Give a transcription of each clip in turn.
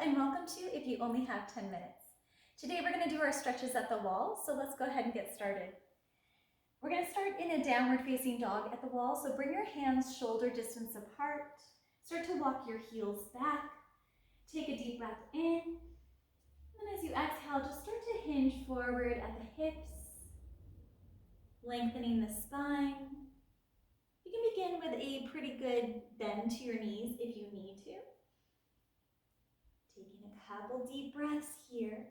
and welcome to If You Only Have 10 Minutes. Today we're going to do our stretches at the wall, so let's go ahead and get started. We're going to start in a downward facing dog at the wall, so bring your hands shoulder distance apart. Start to walk your heels back. Take a deep breath in. And as you exhale, just start to hinge forward at the hips, lengthening the spine. You can begin with a pretty good bend to your knees if you need to. Taking a couple deep breaths here.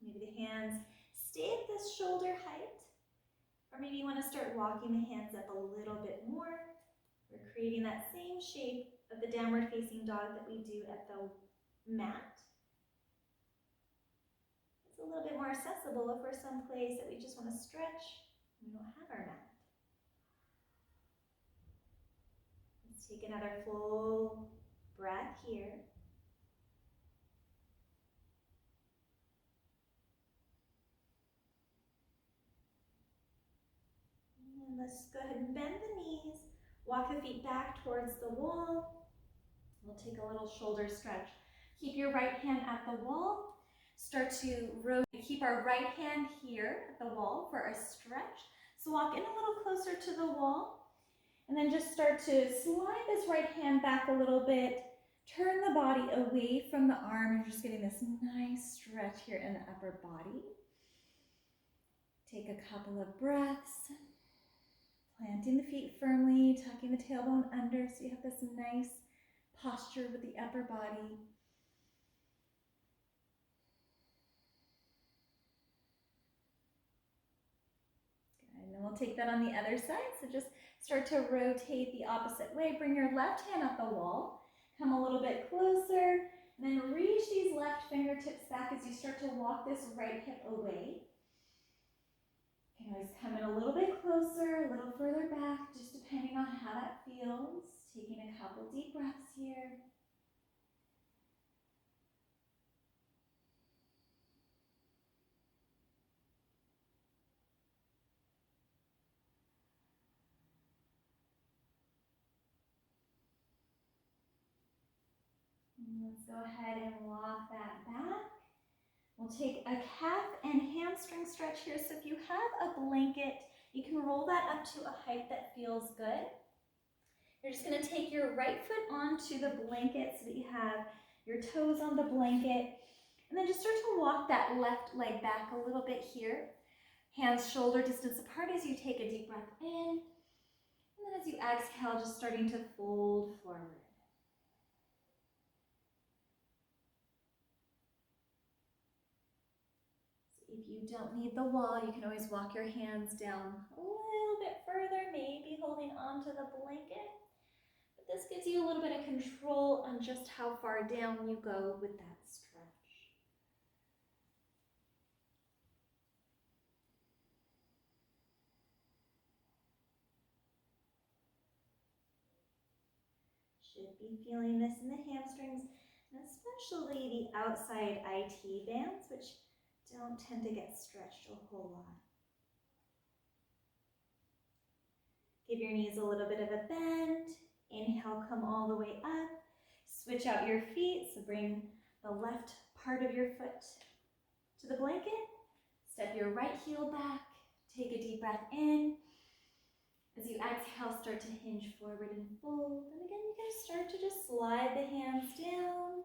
Maybe the hands stay at this shoulder height, or maybe you want to start walking the hands up a little bit more. We're creating that same shape of the downward facing dog that we do at the mat. It's a little bit more accessible if we're someplace that we just want to stretch and we don't have our mat. Let's take another full breath here. And let's go ahead and bend the knees. Walk the feet back towards the wall. We'll take a little shoulder stretch. Keep your right hand at the wall. Start to rotate. Keep our right hand here at the wall for our stretch. So walk in a little closer to the wall. And then just start to slide this right hand back a little bit. Turn the body away from the arm. You're just getting this nice stretch here in the upper body. Take a couple of breaths. Planting the feet firmly, tucking the tailbone under so you have this nice posture with the upper body. Good. And then we'll take that on the other side. So just start to rotate the opposite way. Bring your left hand up the wall. Come a little bit closer. And then reach these left fingertips back as you start to walk this right hip away. You can always come in a little bit closer, a little further back, just depending on how that feels. Taking a couple deep breaths here. And let's go ahead and walk that back. We'll take a calf and hamstring stretch here. So if you have a blanket, you can roll that up to a height that feels good. You're just going to take your right foot onto the blanket so that you have your toes on the blanket. And then just start to walk that left leg back a little bit here. Hands shoulder distance apart as you take a deep breath in. And then as you exhale, just starting to fold forward. If you don't need the wall, you can always walk your hands down a little bit further, maybe holding onto the blanket. But this gives you a little bit of control on just how far down you go with that stretch. Should be feeling this in the hamstrings, and especially the outside IT bands, which don't tend to get stretched a whole lot. Give your knees a little bit of a bend. Inhale, come all the way up. Switch out your feet, so bring the left part of your foot to the blanket. Step your right heel back. Take a deep breath in. As you exhale, start to hinge forward and fold. And again, you can start to just slide the hands down.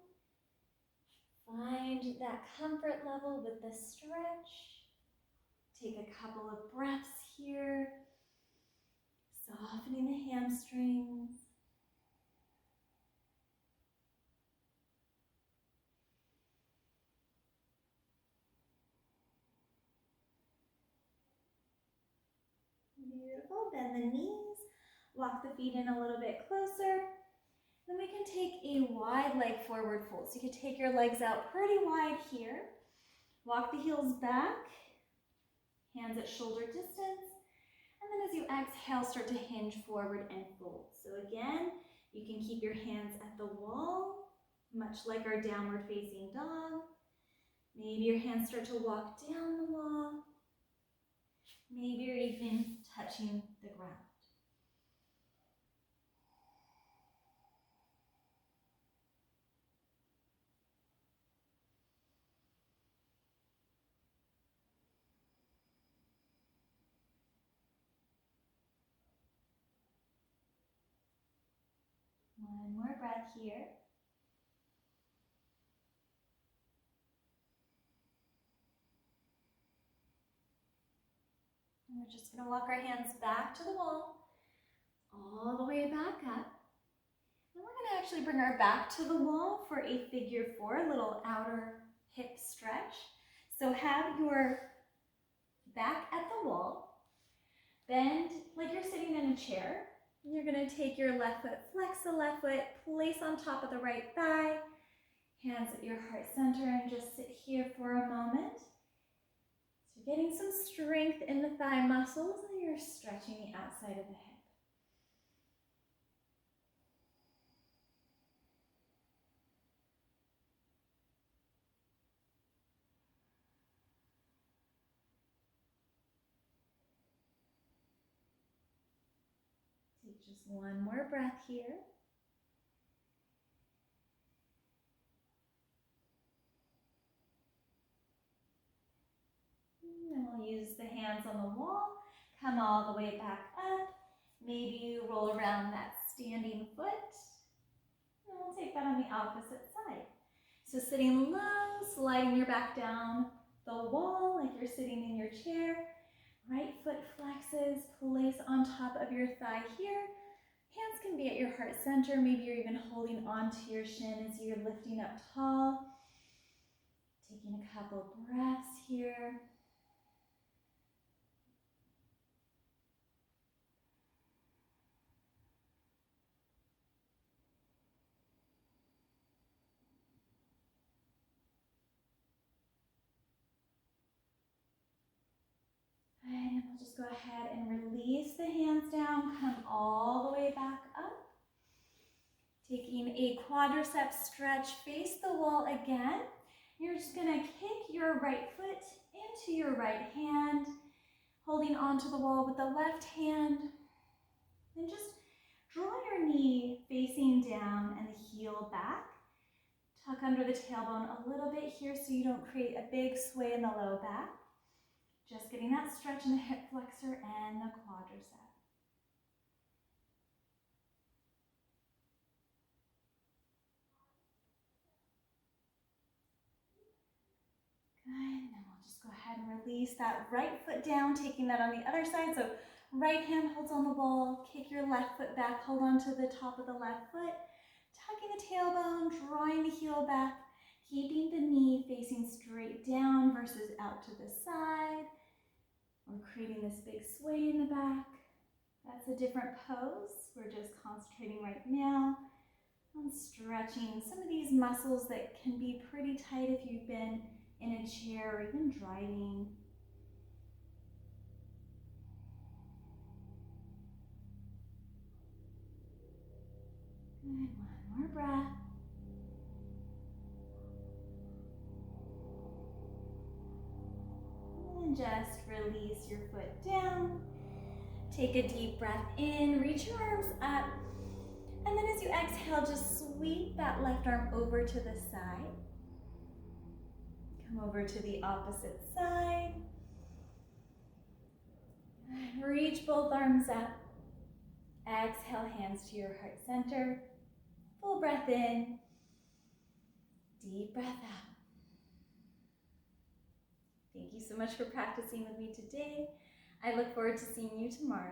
Find that comfort level with the stretch. Take a couple of breaths here, softening the hamstrings. Beautiful. Bend the knees. Walk the feet in a little bit closer. Then we can take a wide leg forward fold. So you can take your legs out pretty wide here. Walk the heels back. Hands at shoulder distance. And then as you exhale, start to hinge forward and fold. So again, you can keep your hands at the wall, much like our downward facing dog. Maybe your hands start to walk down the wall. Maybe you're even touching the ground. more breath here. And we're just going to walk our hands back to the wall, all the way back up. And we're going to actually bring our back to the wall for a figure four, a little outer hip stretch. So have your back at the wall, bend like you're sitting in a chair. You're going to take your left foot, flex the left foot, place on top of the right thigh, hands at your heart center, and just sit here for a moment. So you're getting some strength in the thigh muscles and you're stretching the outside of the hip. Take just one more breath here. And we'll use the hands on the wall, come all the way back up. Maybe you roll around that standing foot. And we'll take that on the opposite side. So sitting low, sliding your back down the wall like you're sitting in your chair. Right foot flexes, place on top of your thigh here. Hands can be at your heart center. Maybe you're even holding onto your shin as you're lifting up tall. Taking a couple breaths here. And we'll just go ahead and release the hands down, come all the way back up. Taking a quadricep stretch, face the wall again. You're just gonna kick your right foot into your right hand, holding onto the wall with the left hand. Then just draw your knee facing down and the heel back. Tuck under the tailbone a little bit here so you don't create a big sway in the low back. Just getting that stretch in the hip flexor and the quadricep. Good, and then we'll just go ahead and release that right foot down, taking that on the other side. So right hand holds on the wall, kick your left foot back, hold on to the top of the left foot, tucking the tailbone, drawing the heel back, keeping the knee facing straight down versus out to the side. We're creating this big sway in the back. That's a different pose. We're just concentrating right now on stretching some of these muscles that can be pretty tight if you've been in a chair or even driving. Good, one more breath. And just release your foot down. Take a deep breath in, reach your arms up. And then as you exhale, just sweep that left arm over to the side. Come over to the opposite side. And reach both arms up. Exhale, hands to your heart center. Full breath in. Deep breath out. Thank you so much for practicing with me today. I look forward to seeing you tomorrow.